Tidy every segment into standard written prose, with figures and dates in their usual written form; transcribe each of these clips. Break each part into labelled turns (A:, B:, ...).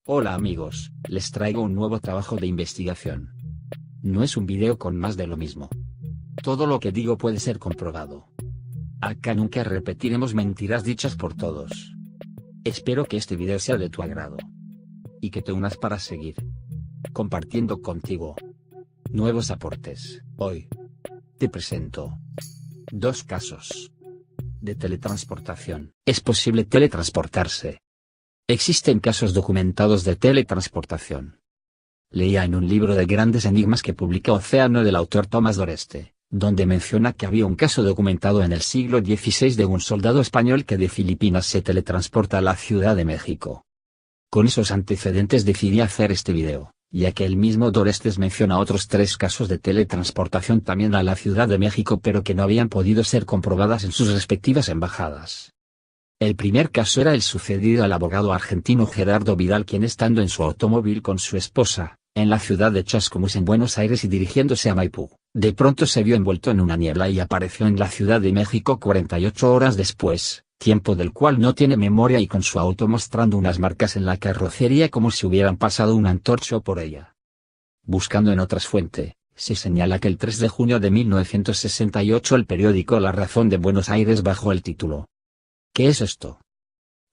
A: Hola amigos, les traigo un nuevo trabajo de investigación. No es un video con más de lo mismo. Todo lo que digo puede ser comprobado. Acá nunca repetiremos mentiras dichas por todos. Espero que este video sea de tu agrado. Y que te unas para seguir compartiendo contigo nuevos aportes. Hoy te presento dos casos de teletransportación. ¿Es posible teletransportarse? Existen casos documentados de teletransportación. Leía en un libro de grandes enigmas que publica Océano del autor Tomás Doreste, donde menciona que había un caso documentado en el siglo XVI de un soldado español que de Filipinas se teletransporta a la Ciudad de México. Con esos antecedentes decidí hacer este video, ya que el mismo Dorestes menciona otros 3 casos de teletransportación también a la Ciudad de México pero que no habían podido ser comprobadas en sus respectivas embajadas. El primer caso era el sucedido al abogado argentino Gerardo Vidal, quien estando en su automóvil con su esposa, en la ciudad de Chascomús en Buenos Aires y dirigiéndose a Maipú, de pronto se vio envuelto en una niebla y apareció en la Ciudad de México 48 horas después, tiempo del cual no tiene memoria, y con su auto mostrando unas marcas en la carrocería como si hubieran pasado una antorcha por ella. Buscando en otras fuentes, se señala que el 3 de junio de 1968 el periódico La Razón de Buenos Aires, bajo el título ¿Qué es esto?,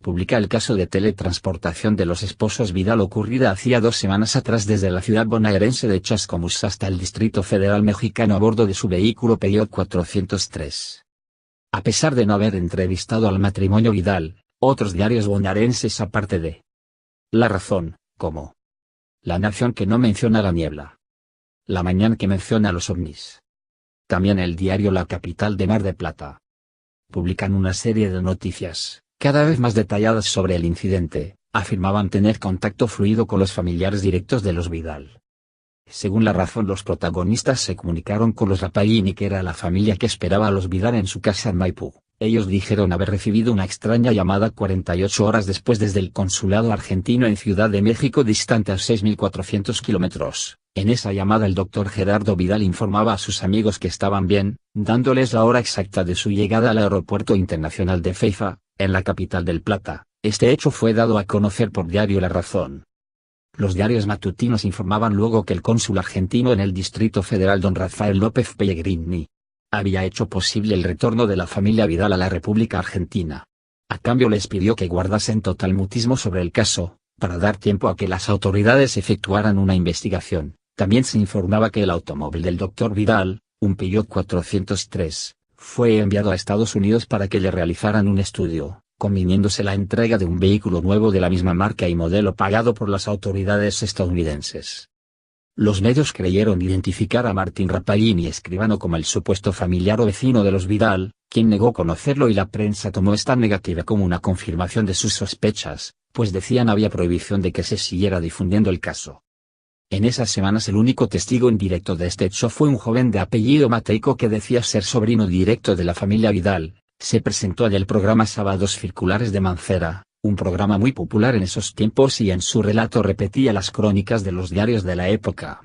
A: publica el caso de teletransportación de los esposos Vidal ocurrida hacía 2 semanas atrás desde la ciudad bonaerense de Chascomús hasta el Distrito Federal mexicano a bordo de su vehículo Peugeot 403. A pesar de no haber entrevistado al matrimonio Vidal, otros diarios bonaerenses aparte de La Razón, como La Nación, que no menciona la niebla, La Mañana, que menciona los ovnis, también el diario La Capital de Mar de Plata, publican una serie de noticias, cada vez más detalladas sobre el incidente. Afirmaban tener contacto fluido con los familiares directos de los Vidal. Según La Razón, los protagonistas se comunicaron con los Rapalini, que era la familia que esperaba a los Vidal en su casa en Maipú. Ellos dijeron haber recibido una extraña llamada 48 horas después desde el consulado argentino en Ciudad de México, distante a 6.400 kilómetros. En esa llamada el doctor Gerardo Vidal informaba a sus amigos que estaban bien, dándoles la hora exacta de su llegada al Aeropuerto Internacional de Feifa, en la capital del Plata. Este hecho fue dado a conocer por diario La Razón. Los diarios matutinos informaban luego que el cónsul argentino en el Distrito Federal, don Rafael López Pellegrini, había hecho posible el retorno de la familia Vidal a la República Argentina. A cambio les pidió que guardasen total mutismo sobre el caso, para dar tiempo a que las autoridades efectuaran una investigación. También se informaba que el automóvil del Dr. Vidal, un Peugeot 403, fue enviado a Estados Unidos para que le realizaran un estudio, conviniéndose la entrega de un vehículo nuevo de la misma marca y modelo pagado por las autoridades estadounidenses. Los medios creyeron identificar a Martín Rapalini, escribano, como el supuesto familiar o vecino de los Vidal, quien negó conocerlo, y la prensa tomó esta negativa como una confirmación de sus sospechas, pues decían había prohibición de que se siguiera difundiendo el caso. En esas semanas el único testigo indirecto de este hecho fue un joven de apellido Mateico que decía ser sobrino directo de la familia Vidal. Se presentó en el programa Sábados Circulares de Mancera, un programa muy popular en esos tiempos, y en su relato repetía las crónicas de los diarios de la época.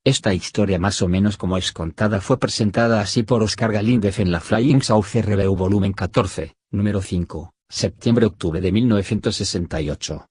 A: Esta historia, más o menos como es contada, fue presentada así por Oscar Galíndez en la Flying South RBU volumen 14, número 5, septiembre-octubre de 1968.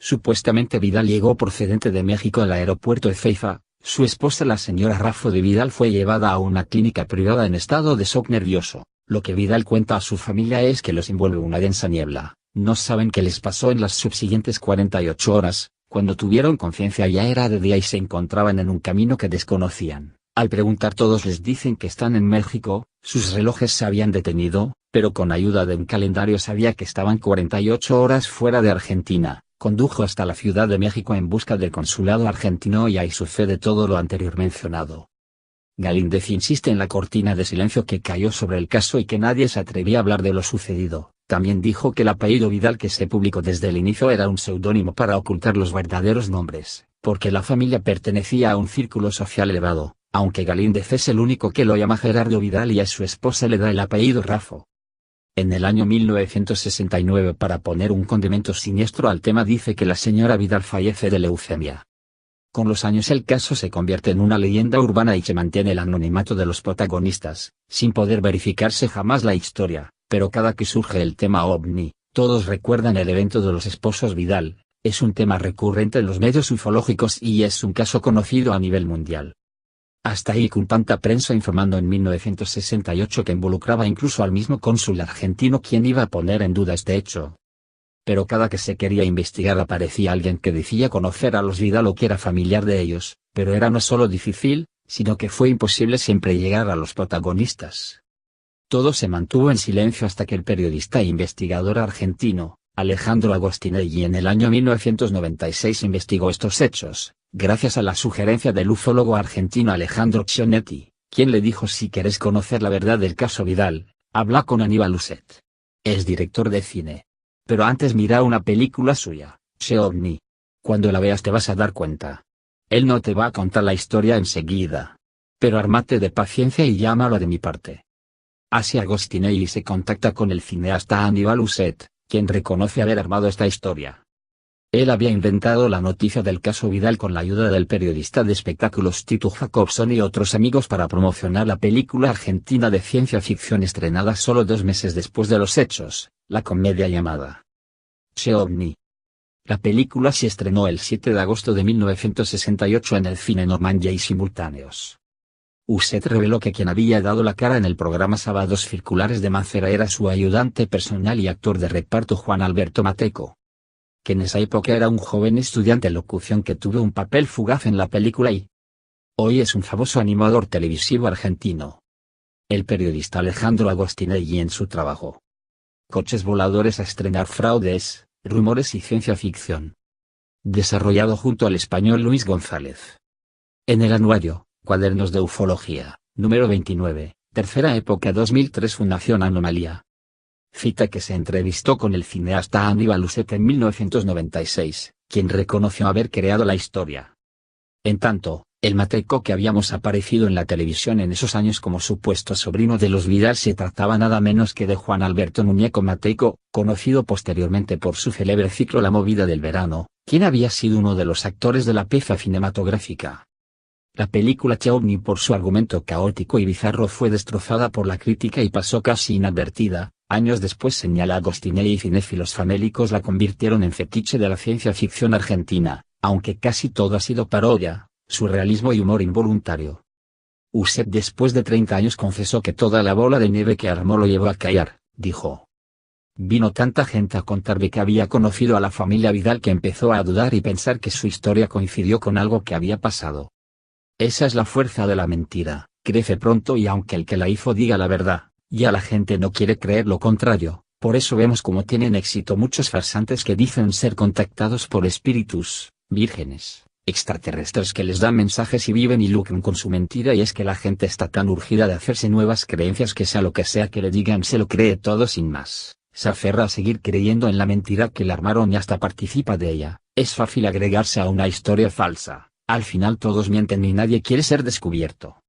A: Supuestamente Vidal llegó procedente de México al aeropuerto de Feifa. Su esposa, la señora Rafo de Vidal, fue llevada a una clínica privada en estado de shock nervioso. Lo que Vidal cuenta a su familia es que los envuelve una densa niebla. No saben qué les pasó en las subsiguientes 48 horas, cuando tuvieron conciencia ya era de día y se encontraban en un camino que desconocían. Al preguntar todos les dicen que están en México. Sus relojes se habían detenido, pero con ayuda de un calendario sabía que estaban 48 horas fuera de Argentina. Condujo hasta la Ciudad de México en busca del consulado argentino y ahí sucede todo lo anterior mencionado. Galíndez insiste en la cortina de silencio que cayó sobre el caso y que nadie se atrevía a hablar de lo sucedido. También dijo que el apellido Vidal que se publicó desde el inicio era un seudónimo para ocultar los verdaderos nombres, porque la familia pertenecía a un círculo social elevado, aunque Galíndez es el único que lo llama Gerardo Vidal y a su esposa le da el apellido Rafo. En el año 1969, para poner un condimento siniestro al tema, dice que la señora Vidal fallece de leucemia. Con los años el caso se convierte en una leyenda urbana y se mantiene el anonimato de los protagonistas, sin poder verificarse jamás la historia, pero cada que surge el tema ovni, todos recuerdan el evento de los esposos Vidal, Es un tema recurrente en los medios ufológicos y es un caso conocido a nivel mundial. Hasta ahí con tanta prensa informando en 1968 que involucraba incluso al mismo cónsul argentino quien iba a poner en duda este hecho. Pero cada que se quería investigar aparecía alguien que decía conocer a los Vidal o que era familiar de ellos, pero era no solo difícil, sino que fue imposible siempre llegar a los protagonistas. Todo se mantuvo en silencio hasta que el periodista e investigador argentino, Alejandro Agostinelli en el año 1996 investigó estos hechos, gracias a la sugerencia del ufólogo argentino Alejandro Xionetti, quien le dijo: si querés conocer la verdad del caso Vidal, habla con Aníbal Uset. Es director de cine. Pero antes mira una película suya, Che OVNI. Cuando la veas te vas a dar cuenta. Él no te va a contar la historia enseguida. Pero armate de paciencia y llámalo de mi parte. Así Agostinelli se contacta con el cineasta Aníbal Uset, quien reconoce haber armado esta historia. Él había inventado la noticia del caso Vidal con la ayuda del periodista de espectáculos Tito Jacobson y otros amigos para promocionar la película argentina de ciencia ficción estrenada solo 2 meses después de los hechos, la comedia llamada Che OVNI. La película se estrenó el 7 de agosto de 1968 en el cine Normandía y simultáneos. Uset reveló que quien había dado la cara en el programa Sábados Circulares de Mancera era su ayudante personal y actor de reparto Juan Alberto Matejko, que en esa época era un joven estudiante de locución que tuvo un papel fugaz en la película y hoy es un famoso animador televisivo argentino. El periodista Alejandro Agostinelli en su trabajo Coches voladores a estrenar fraudes, rumores y ciencia ficción. Desarrollado junto al español Luis González. En el anuario, Cuadernos de Ufología, número 29, tercera época 2003 Fundación Anomalía. Cita que se entrevistó con el cineasta Aníbal Uset en 1996, quien reconoció haber creado la historia. En tanto, el Matejko que habíamos aparecido en la televisión en esos años como supuesto sobrino de los Vidal se trataba nada menos que de Juan Alberto Muñeco Matejko, conocido posteriormente por su célebre ciclo La Movida del Verano, quien había sido uno de los actores de la pieza cinematográfica. La película Che OVNI por su argumento caótico y bizarro fue destrozada por la crítica y pasó casi inadvertida. Años después señala Agostinelli y cinéfilos famélicos la convirtieron en fetiche de la ciencia ficción argentina, aunque casi todo ha sido parodia, surrealismo y humor involuntario. Uset después de 30 años confesó que toda la bola de nieve que armó lo llevó a callar, dijo. Vino tanta gente a contarme que había conocido a la familia Vidal que empezó a dudar y pensar que su historia coincidió con algo que había pasado. Esa es la fuerza de la mentira, crece pronto y aunque el que la hizo diga la verdad, ya la gente no quiere creer lo contrario, por eso vemos cómo tienen éxito muchos farsantes que dicen ser contactados por espíritus, vírgenes, extraterrestres que les dan mensajes y viven y lucran con su mentira y es que la gente está tan urgida de hacerse nuevas creencias que sea lo que sea que le digan se lo cree todo sin más, se aferra a seguir creyendo en la mentira que le armaron y hasta participa de ella, es fácil agregarse a una historia falsa. Al final todos mienten y nadie quiere ser descubierto.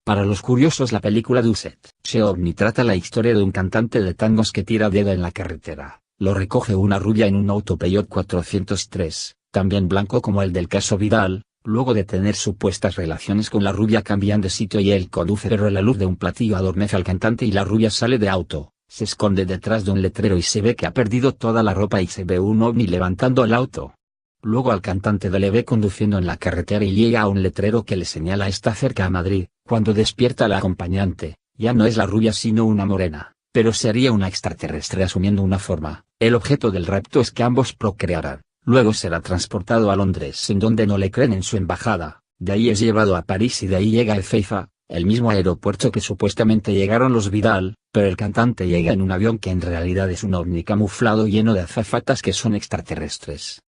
A: Para los curiosos la película de Uset, Che OVNI trata la historia de un cantante de tangos que tira dedo en la carretera, lo recoge una rubia en un auto Peugeot 403, también blanco como el del caso Vidal, luego de tener supuestas relaciones con la rubia cambian de sitio y él conduce pero la luz de un platillo adormece al cantante y la rubia sale de auto, se esconde detrás de un letrero y se ve que ha perdido toda la ropa y se ve un ovni levantando el auto. Luego al cantante le ve conduciendo en la carretera y llega a un letrero que le señala está cerca a Madrid, cuando despierta la acompañante, ya no es la rubia sino una morena, pero sería una extraterrestre asumiendo una forma. El objeto del rapto es que ambos procrearán, luego será transportado a Londres en donde no le creen en su embajada, de ahí es llevado a París y de ahí llega a Ezeiza, el mismo aeropuerto que supuestamente llegaron los Vidal, pero el cantante llega en un avión que en realidad es un ovni camuflado lleno de azafatas que son extraterrestres.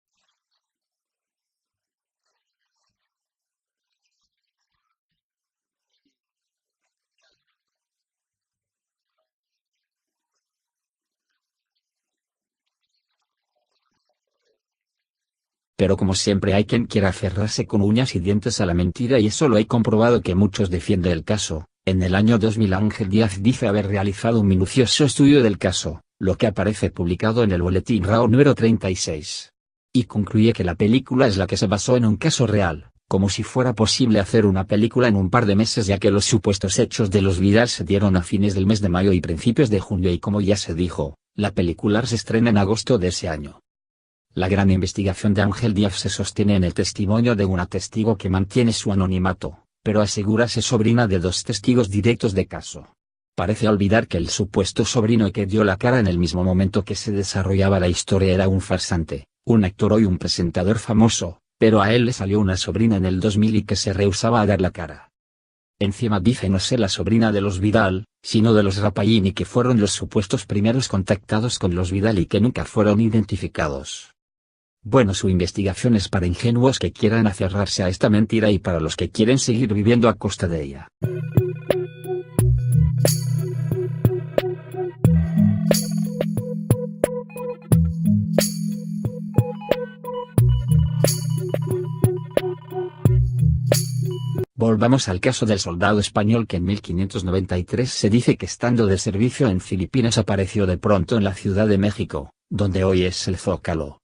A: Pero como siempre hay quien quiera aferrarse con uñas y dientes a la mentira y eso lo he comprobado que muchos defienden el caso. En el año 2000 Ángel Díaz dice haber realizado un minucioso estudio del caso, lo que aparece publicado en el Boletín RAO número 36. Y concluye que la película es la que se basó en un caso real, como si fuera posible hacer una película en un par de meses ya que los supuestos hechos de los Vidal se dieron a fines del mes de mayo y principios de junio y como ya se dijo, la película se estrena en agosto de ese año. La gran investigación de Ángel Díaz se sostiene en el testimonio de una testigo que mantiene su anonimato, pero asegura ser sobrina de dos testigos directos de caso. Parece olvidar que el supuesto sobrino que dio la cara en el mismo momento que se desarrollaba la historia era un farsante, un actor y un presentador famoso, pero a él le salió una sobrina en el 2000 y que se rehusaba a dar la cara. Encima dice no ser la sobrina de los Vidal, sino de los Rapallini, que fueron los supuestos primeros contactados con los Vidal y que nunca fueron identificados. Bueno, su investigación es para ingenuos que quieran aferrarse a esta mentira y para los que quieren seguir viviendo a costa de ella. Volvamos al caso del soldado español que en 1593 se dice que estando de servicio en Filipinas apareció de pronto en la Ciudad de México, donde hoy es el Zócalo.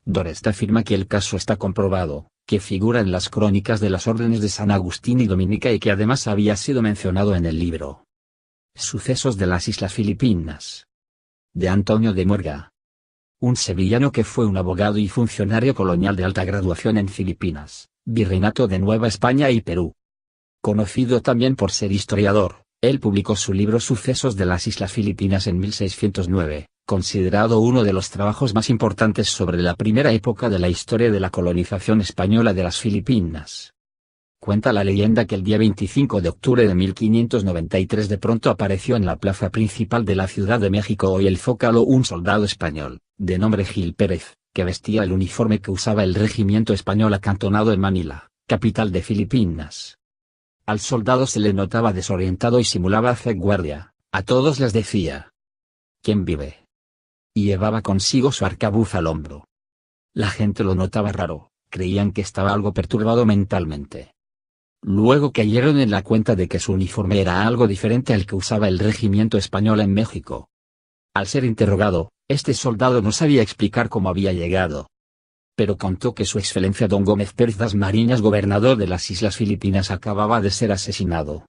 A: Dorest afirma que el caso está comprobado, que figura en las crónicas de las órdenes de San Agustín y Dominica y que además había sido mencionado en el libro Sucesos de las Islas Filipinas, de Antonio de Muerga, un sevillano que fue un abogado y funcionario colonial de alta graduación en Filipinas, Virreinato de Nueva España y Perú. Conocido también por ser historiador, él publicó su libro Sucesos de las Islas Filipinas en 1609, considerado uno de los trabajos más importantes sobre la primera época de la historia de la colonización española de las Filipinas. Cuenta la leyenda que el día 25 de octubre de 1593 de pronto apareció en la plaza principal de la Ciudad de México, hoy el Zócalo, un soldado español, de nombre Gil Pérez, que vestía el uniforme que usaba el regimiento español acantonado en Manila, capital de Filipinas. Al soldado se le notaba desorientado y simulaba hacer guardia. A todos les decía: ¿quién vive? Y llevaba consigo su arcabuz al hombro. La gente lo notaba raro, creían que estaba algo perturbado mentalmente. Luego cayeron en la cuenta de que su uniforme era algo diferente al que usaba el regimiento español en México. Al ser interrogado, este soldado no sabía explicar cómo había llegado, pero contó que su excelencia don Gómez Pérez das Mariñas, gobernador de las Islas Filipinas, acababa de ser asesinado.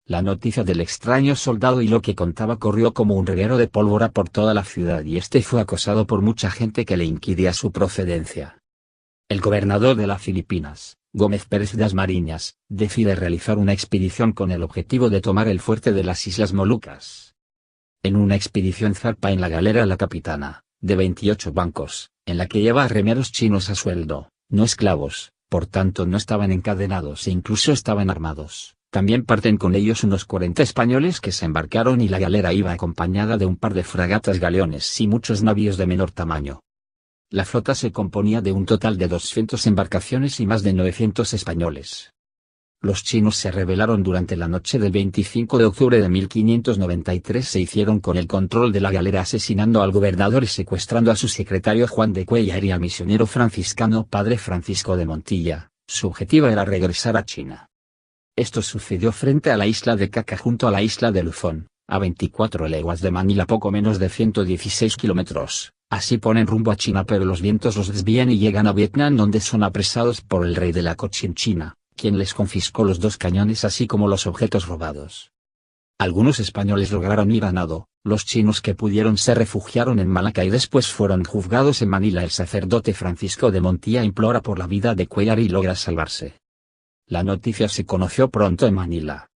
A: La noticia del extraño soldado y lo que contaba corrió como un reguero de pólvora por toda la ciudad y este fue acosado por mucha gente que le inquiría su procedencia. El gobernador de las Filipinas, Gómez Pérez das Mariñas, decide realizar una expedición con el objetivo de tomar el fuerte de las Islas Molucas. En una expedición zarpa en la galera La Capitana, de 28 bancos, en la que lleva a remeros chinos a sueldo, no esclavos, por tanto no estaban encadenados e incluso estaban armados. También parten con ellos unos 40 españoles que se embarcaron y la galera iba acompañada de un par de fragatas, galeones y muchos navíos de menor tamaño. La flota se componía de un total de 200 embarcaciones y más de 900 españoles. Los chinos se rebelaron durante la noche del 25 de octubre de 1593, se hicieron con el control de la galera asesinando al gobernador y secuestrando a su secretario Juan de Cuellar y al misionero franciscano Padre Francisco de Montilla. Su objetivo era regresar a China. Esto sucedió frente a la isla de Caca junto a la isla de Luzón, a 24 leguas de Manila, poco menos de 116 kilómetros. Así ponen rumbo a China, pero los vientos los desvían y llegan a Vietnam, donde son apresados por el rey de la Cochinchina, quien les confiscó los 2 cañones así como los objetos robados. Algunos españoles lograron ir a nado, los chinos que pudieron se refugiaron en Malaca y después fueron juzgados en Manila. El sacerdote Francisco de Montilla implora por la vida de Cuellar y logra salvarse. La noticia se conoció pronto en Manila.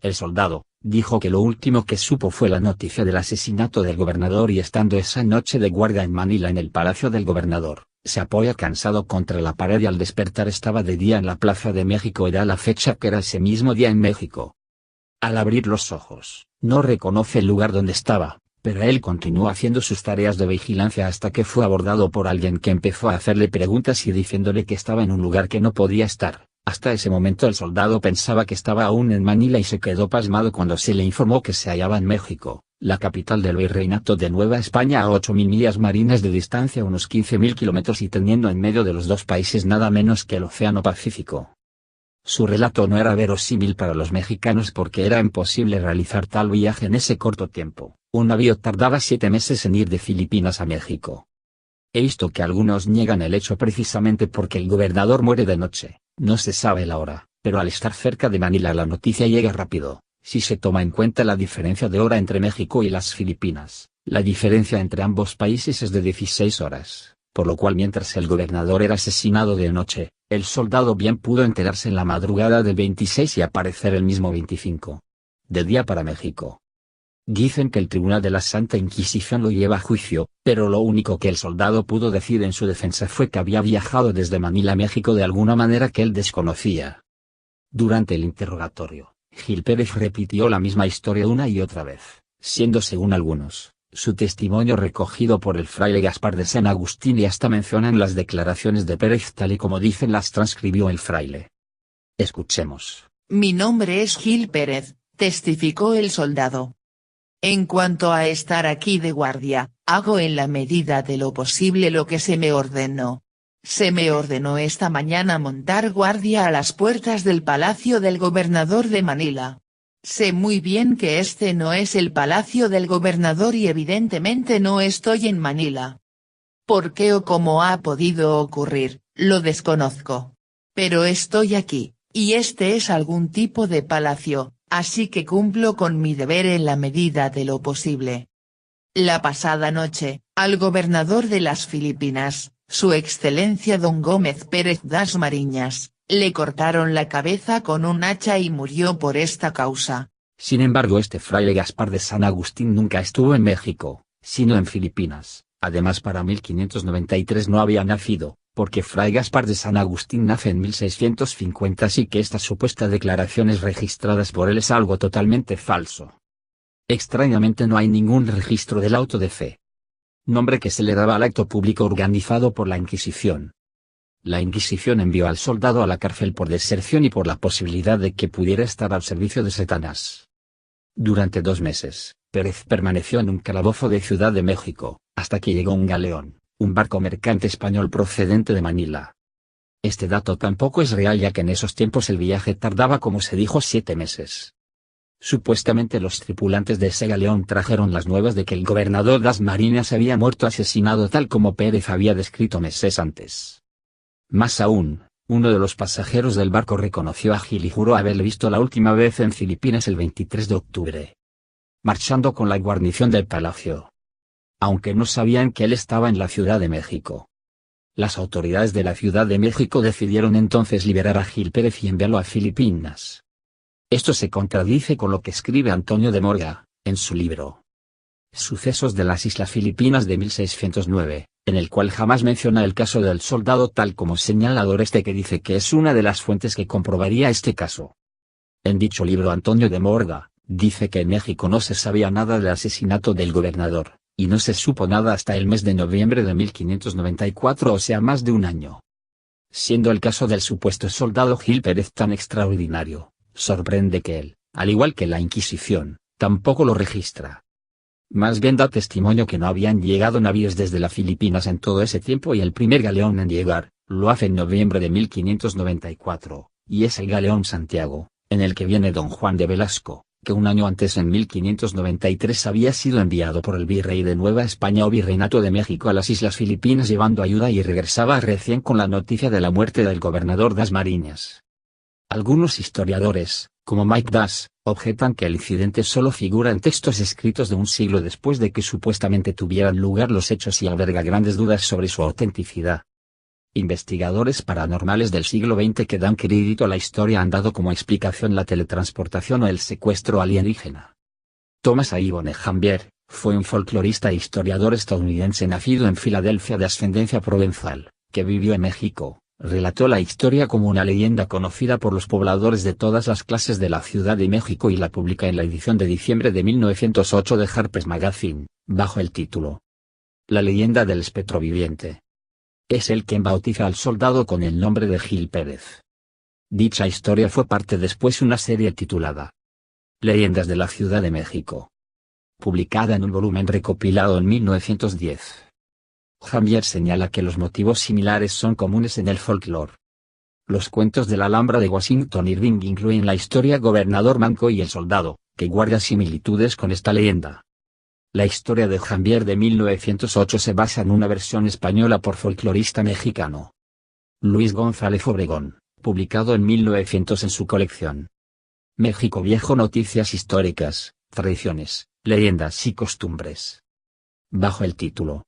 A: El soldado dijo que lo último que supo fue la noticia del asesinato del gobernador y estando esa noche de guardia en Manila en el palacio del gobernador, se apoya cansado contra la pared y al despertar estaba de día en la Plaza de México. Era la fecha que era ese mismo día en México. Al abrir los ojos, no reconoce el lugar donde estaba, pero él continuó haciendo sus tareas de vigilancia hasta que fue abordado por alguien que empezó a hacerle preguntas y diciéndole que estaba en un lugar que no podía estar. Hasta ese momento el soldado pensaba que estaba aún en Manila y se quedó pasmado cuando se le informó que se hallaba en México, la capital del Virreinato de Nueva España, a 8.000 millas marinas de distancia, unos 15.000 kilómetros, y teniendo en medio de los dos países nada menos que el Océano Pacífico. Su relato no era verosímil para los mexicanos porque era imposible realizar tal viaje en ese corto tiempo. Un navío tardaba 7 meses en ir de Filipinas a México. He visto que algunos niegan el hecho precisamente porque el gobernador muere de noche. No se sabe la hora, pero al estar cerca de Manila la noticia llega rápido. Si se toma en cuenta la diferencia de hora entre México y las Filipinas, la diferencia entre ambos países es de 16 horas. por lo cual mientras el gobernador era asesinado de noche, el soldado bien pudo enterarse en la madrugada del 26 y aparecer el mismo 25. De día para México. Dicen que el Tribunal de la Santa Inquisición lo lleva a juicio, pero lo único que el soldado pudo decir en su defensa fue que había viajado desde Manila a México de alguna manera que él desconocía. Durante el interrogatorio, Gil Pérez repitió la misma historia una y otra vez, siendo según algunos, su testimonio recogido por el fraile Gaspar de San Agustín y hasta mencionan las declaraciones de Pérez tal y como dicen las transcribió el fraile. Escuchemos.
B: Mi nombre es Gil Pérez, testificó el soldado. En cuanto a estar aquí de guardia, hago en la medida de lo posible lo que se me ordenó. Se me ordenó esta mañana montar guardia a las puertas del palacio del gobernador de Manila. Sé muy bien que este no es el palacio del gobernador y evidentemente no estoy en Manila. ¿Por qué o cómo ha podido ocurrir? Lo desconozco. Pero estoy aquí, y este es algún tipo de palacio, así que cumplo con mi deber en la medida de lo posible. La pasada noche, al gobernador de las Filipinas, Su Excelencia Don Gómez Pérez das Mariñas, le cortaron la cabeza con un hacha y murió por esta causa.
A: Sin embargo, este fraile Gaspar de San Agustín nunca estuvo en México, sino en Filipinas. Además, para 1593 no había nacido, porque Fray Gaspar de San Agustín nace en 1650, así que estas supuestas declaraciones registradas por él es algo totalmente falso. Extrañamente no hay ningún registro del auto de fe, nombre que se le daba al acto público organizado por la Inquisición. La Inquisición envió al soldado a la cárcel por deserción y por la posibilidad de que pudiera estar al servicio de Satanás. Durante 2 meses, Pérez permaneció en un calabozo de Ciudad de México, hasta que llegó un galeón, un barco mercante español procedente de Manila. Este dato tampoco es real ya que en esos tiempos el viaje tardaba como se dijo 7 meses. Supuestamente los tripulantes de ese galeón trajeron las nuevas de que el gobernador das Mariñas había muerto asesinado tal como Pérez había descrito meses antes. Más aún, uno de los pasajeros del barco reconoció a Gil y juró haberle visto la última vez en Filipinas el 23 de octubre. Marchando con la guarnición del palacio. Aunque no sabían que él estaba en la Ciudad de México. Las autoridades de la Ciudad de México decidieron entonces liberar a Gil Pérez y enviarlo a Filipinas. Esto se contradice con lo que escribe Antonio de Morga, en su libro Sucesos de las Islas Filipinas de 1609, en el cual jamás menciona el caso del soldado tal como señala Doreste, que dice que es una de las fuentes que comprobaría este caso. En dicho libro Antonio de Morga, dice que en México no se sabía nada del asesinato del gobernador, y no se supo nada hasta el mes de noviembre de 1594, o sea más de un año. Siendo el caso del supuesto soldado Gil Pérez tan extraordinario, sorprende que él, al igual que la Inquisición, tampoco lo registra. Más bien da testimonio que no habían llegado navíos desde las Filipinas en todo ese tiempo y el primer galeón en llegar, lo hace en noviembre de 1594, y es el galeón Santiago, en el que viene don Juan de Velasco, que un año antes en 1593 había sido enviado por el virrey de Nueva España o Virreinato de México a las Islas Filipinas llevando ayuda y regresaba recién con la noticia de la muerte del gobernador das Mariñas. Algunos historiadores, como Mike Das, objetan que el incidente solo figura en textos escritos de un siglo después de que supuestamente tuvieran lugar los hechos y alberga grandes dudas sobre su autenticidad. Investigadores paranormales del siglo XX que dan crédito a la historia han dado como explicación la teletransportación o el secuestro alienígena. Thomas Ivan Jambier, fue un folclorista e historiador estadounidense nacido en Filadelfia de ascendencia provenzal, que vivió en México. Relató la historia como una leyenda conocida por los pobladores de todas las clases de la Ciudad de México y la publica en la edición de diciembre de 1908 de Harper's Magazine, bajo el título La leyenda del espectro viviente. Es él quien bautiza al soldado con el nombre de Gil Pérez. Dicha historia fue parte después una serie titulada Leyendas de la Ciudad de México, publicada en un volumen recopilado en 1910. Jambier señala que los motivos similares son comunes en el folclore. Los cuentos de la Alhambra de Washington Irving incluyen la historia Gobernador Manco y el Soldado, que guarda similitudes con esta leyenda. La historia de Jambier de 1908 se basa en una versión española por folclorista mexicano Luis González Obregón, publicado en 1900 en su colección México Viejo, Noticias Históricas, Tradiciones, Leyendas y Costumbres, bajo el título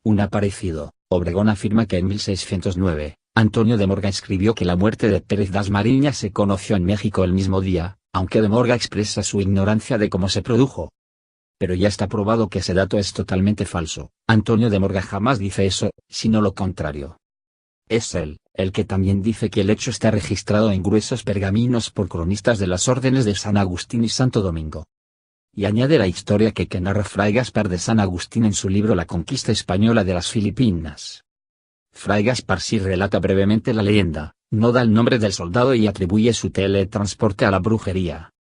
A: Un aparecido. Obregón afirma que en 1609, Antonio de Morga escribió que la muerte de Pérez das Mariñas se conoció en México el mismo día, aunque de Morga expresa su ignorancia de cómo se produjo. Pero ya está probado que ese dato es totalmente falso. Antonio de Morga jamás dice eso, sino lo contrario. Es él, el que también dice que el hecho está registrado en gruesos pergaminos por cronistas de las órdenes de San Agustín y Santo Domingo. Y añade la historia que narra Fray Gaspar de San Agustín en su libro La conquista española de las Filipinas. Fray Gaspar sí relata brevemente la leyenda, no da el nombre del soldado y atribuye su teletransporte a la brujería.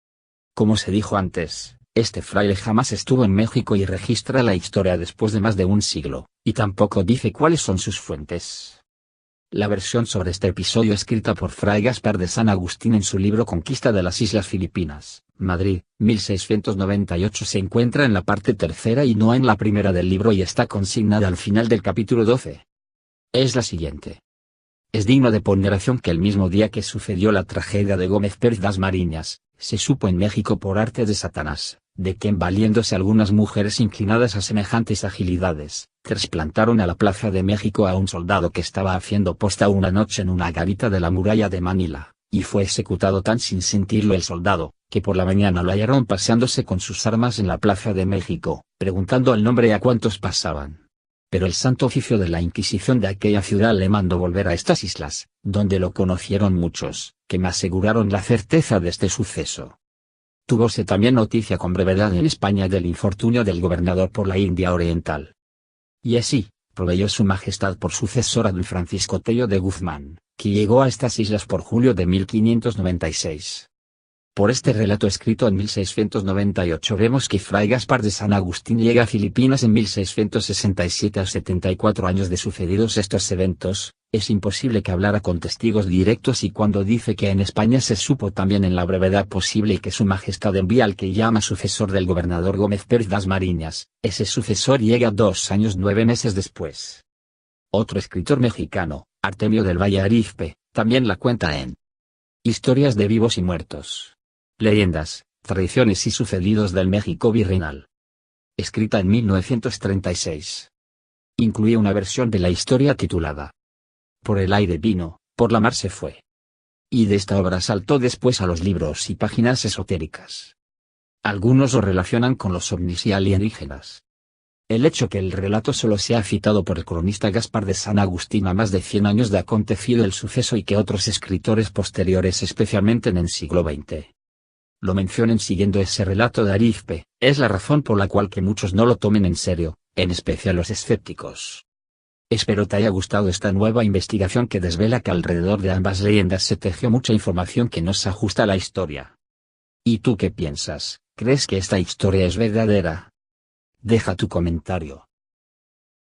A: Como se dijo antes, este fraile jamás estuvo en México y registra la historia después de más de un siglo, y tampoco dice cuáles son sus fuentes. La versión sobre este episodio escrita por Fray Gaspar de San Agustín en su libro Conquista de las Islas Filipinas, Madrid, 1698 se encuentra en la parte tercera y no en la primera del libro y está consignada al final del capítulo 12. Es la siguiente. Es digno de ponderación que el mismo día que sucedió la tragedia de Gómez Pérez das Mariñas, se supo en México por arte de Satanás, de que valiéndose algunas mujeres inclinadas a semejantes agilidades, trasplantaron a la Plaza de México a un soldado que estaba haciendo posta una noche en una garita de la muralla de Manila, y fue ejecutado tan sin sentirlo el soldado, que por la mañana lo hallaron paseándose con sus armas en la Plaza de México, preguntando el nombre a cuántos pasaban. Pero el Santo Oficio de la Inquisición de aquella ciudad le mandó volver a estas islas, donde lo conocieron muchos, que me aseguraron la certeza de este suceso. Tuvose también noticia con brevedad en España del infortunio del gobernador por la India Oriental. Y así, proveyó su majestad por sucesor a don Francisco Tello de Guzmán, que llegó a estas islas por julio de 1596. Por este relato escrito en 1698 vemos que Fray Gaspar de San Agustín llega a Filipinas en 1667 a 74 años de sucedidos estos eventos. Es imposible que hablara con testigos directos y cuando dice que en España se supo también en la brevedad posible y que su majestad envía al que llama sucesor del gobernador Gómez Pérez das Mariñas, ese sucesor llega 2 años 9 meses después. Otro escritor mexicano, Artemio del Valle Arizpe, también la cuenta en Historias de vivos y muertos. Leyendas, tradiciones y sucedidos del México virreinal. Escrita en 1936. Incluye una versión de la historia titulada Por el aire vino, por la mar se fue. Y de esta obra saltó después a los libros y páginas esotéricas. Algunos lo relacionan con los ovnis y alienígenas. El hecho que el relato solo sea citado por el cronista Gaspar de San Agustín a más de 100 años de acontecido el suceso y que otros escritores posteriores especialmente en el siglo XX lo mencionen siguiendo ese relato de Arizpe, es la razón por la cual que muchos no lo tomen en serio, en especial los escépticos. Espero te haya gustado esta nueva investigación que desvela que alrededor de ambas leyendas se tejió mucha información que no se ajusta a la historia. ¿Y tú qué piensas? ¿Crees que esta historia es verdadera? Deja tu comentario.